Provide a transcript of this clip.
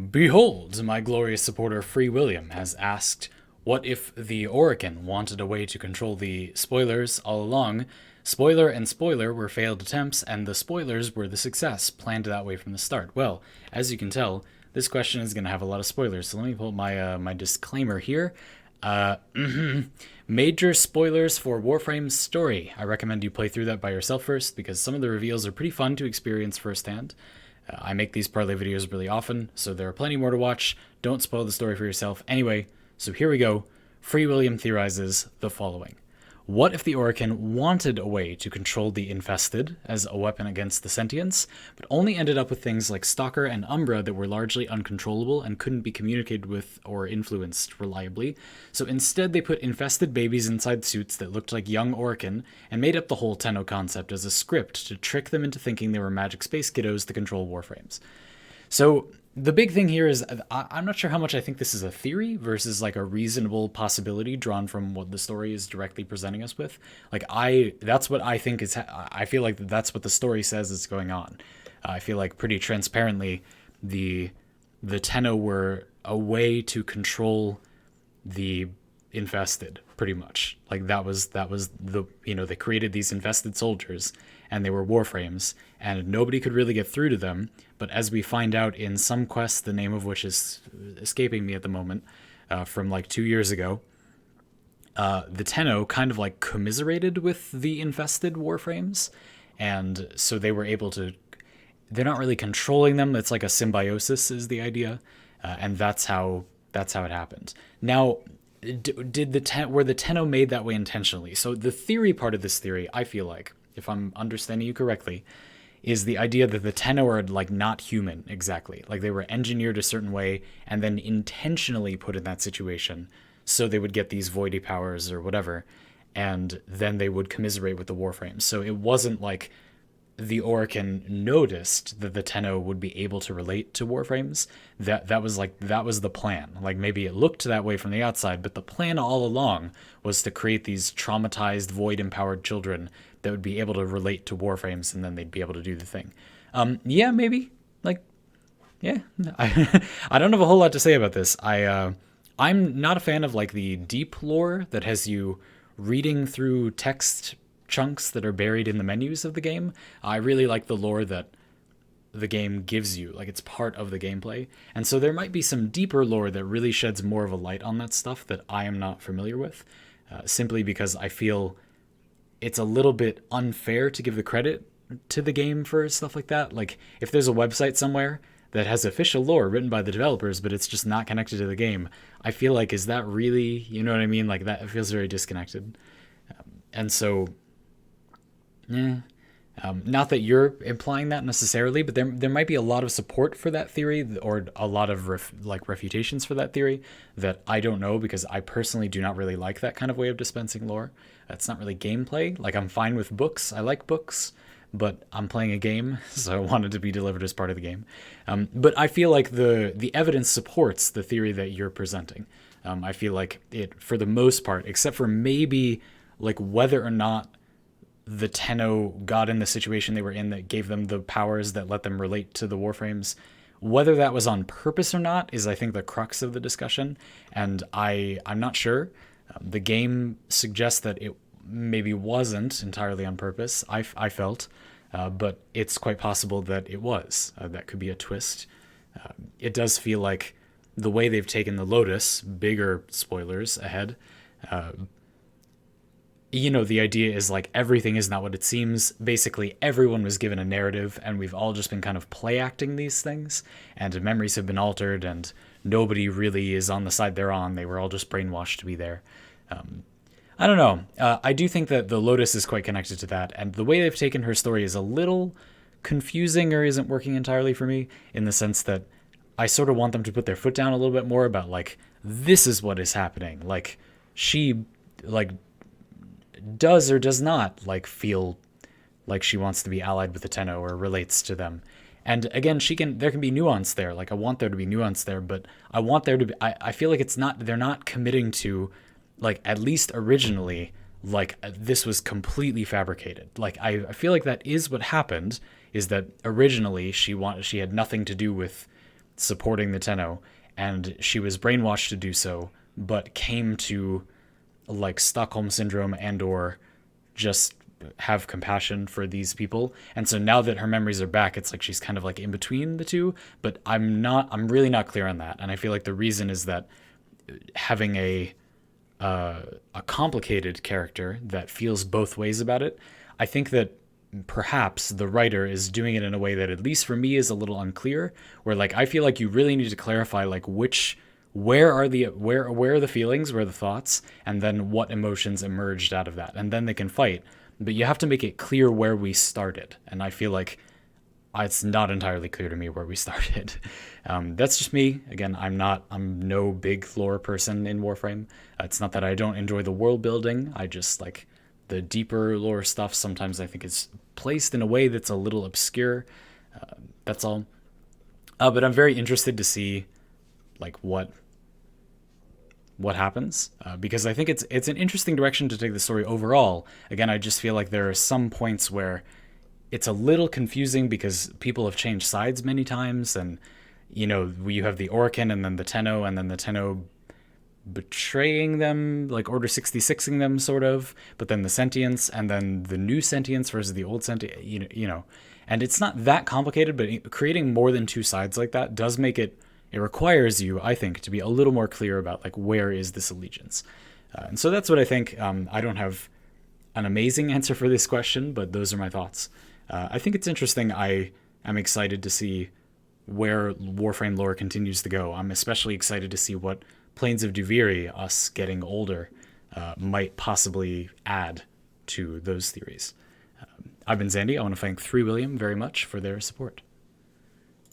Behold, my glorious supporter FreeWilliam has asked, what if the Orokin wanted a way to control the spoilers all along? Spoiler and spoiler were failed attempts, and the spoilers were the success, planned that way from the start. Well, as you can tell, this question is going to have a lot of spoilers, so let me pull up my disclaimer here. Uh, Major spoilers for Warframe's story. I recommend you play through that by yourself first, because some of the reveals are pretty fun to experience firsthand. I make these Parley videos really often, so there are plenty more to watch. Don't spoil the story for yourself. Anyway, so here we go. FreeWilliam theorizes the following. What if the Orokin wanted a way to control the infested as a weapon against the sentients, but only ended up with things like Stalker and Umbra that were largely uncontrollable and couldn't be communicated with or influenced reliably? So instead they put infested babies inside suits that looked like young Orokin and made up the whole Tenno concept as a script to trick them into thinking they were magic space kiddos to control Warframes. So the big thing here is I'm not sure how much I think this is a theory versus like a reasonable possibility drawn from what the story is directly presenting us with. That's what I think is, I feel like that's what the story says is going on. I feel like pretty transparently the Tenno were a way to control the infested, pretty much. Like that was the, they created these infested soldiers and they were warframes and nobody could really get through to them. But as we find out in some quest, the name of which is escaping me at the moment, from like 2 years ago, the Tenno kind of like commiserated with the infested warframes, and so they were able to. They're not really controlling them. It's like a symbiosis is the idea, and that's how it happened. Now, were the Tenno made that way intentionally? So the theory part of this theory, I feel like, if I'm understanding you correctly, is the idea that the Tenno are like not human exactly. Like they were engineered a certain way and then intentionally put in that situation so they would get these voidy powers or whatever, and then they would commiserate with the warframes. So it wasn't like the Orokin noticed that the Tenno would be able to relate to warframes. That was the plan. Like maybe it looked that way from the outside, but the plan all along was to create these traumatized void empowered children that would be able to relate to warframes, and then they'd be able to do the thing. Yeah, maybe. Like, yeah. I don't have a whole lot to say about this. I'm not a fan of like the deep lore that has you reading through text chunks that are buried in the menus of the game. I really like the lore that the game gives you, like it's part of the gameplay. And so there might be some deeper lore that really sheds more of a light on that stuff that I am not familiar with, simply because I feel it's a little bit unfair to give the credit to the game for stuff like that. Like if there's a website somewhere that has official lore written by the developers, but it's just not connected to the game, I feel like, is that really, you know what I mean? Like that, it feels very disconnected. And so, yeah. Not that you're implying that necessarily, but there might be a lot of support for that theory, or a lot of refutations for that theory that I don't know, because I personally do not really like that kind of way of dispensing lore. It's not really gameplay. Like I'm fine with books. I like books, but I'm playing a game, so I want it to be delivered as part of the game. But I feel like the evidence supports the theory that you're presenting. I feel like it, for the most part, except for maybe like whether or not the Tenno got in the situation they were in that gave them the powers that let them relate to the warframes. Whether that was on purpose or not is, I think, the crux of the discussion, and I'm not sure. The game suggests that it maybe wasn't entirely on purpose, I felt, but it's quite possible that it was. That could be a twist. It does feel like the way they've taken the Lotus, bigger spoilers ahead, the idea is like everything is not what it seems. Basically, everyone was given a narrative, and we've all just been kind of play acting these things, and memories have been altered, and nobody really is on the side they're on. They were all just brainwashed to be there. I don't know. I do think that the Lotus is quite connected to that, and the way they've taken her story is a little confusing, or isn't working entirely for me, in the sense that I sort of want them to put their foot down a little bit more about, like, this is what is happening. Like, she, like, does or does not like feel like she wants to be allied with the Tenno or relates to them. And again, there can be nuance there. Like I want there to be nuance there, but I want there to be, I feel like they're not committing to, like, at least originally, like this was completely fabricated. Like I feel like that is what happened, is that originally she had nothing to do with supporting the Tenno, and she was brainwashed to do so, but came to like Stockholm syndrome and or just have compassion for these people. And so now that her memories are back, it's like she's kind of like in between the two, but I'm really not clear on that. And I feel like the reason is that having a complicated character that feels both ways about it, I think that perhaps the writer is doing it in a way that at least for me is a little unclear, where like I feel like you really need to clarify like where are the feelings, where are the thoughts, and then what emotions emerged out of that, and then they can fight. But you have to make it clear where we started, and I feel like it's not entirely clear to me where we started. That's just me. Again, I'm no big lore person in Warframe. It's not that I don't enjoy the world building. I just like the deeper lore stuff. Sometimes I think is placed in a way that's a little obscure. That's all. But I'm very interested to see like what happens, because I think it's an interesting direction to take the story overall. Again, I just feel like there are some points where it's a little confusing because people have changed sides many times, and you have the Orokin and then the Tenno, and then the Tenno betraying them, like Order 66ing them sort of, but then the sentience, and then the new sentience versus the old sentience, and it's not that complicated, but creating more than two sides like that does make it requires you, I think, to be a little more clear about like where is this allegiance. And so that's what I think. I don't have an amazing answer for this question, but those are my thoughts. I think it's interesting. I am excited to see where Warframe lore continues to go. I'm especially excited to see what Plains of Duviri, us getting older, might possibly add to those theories. I've been Zandy. I want to thank FreeWilliam very much for their support.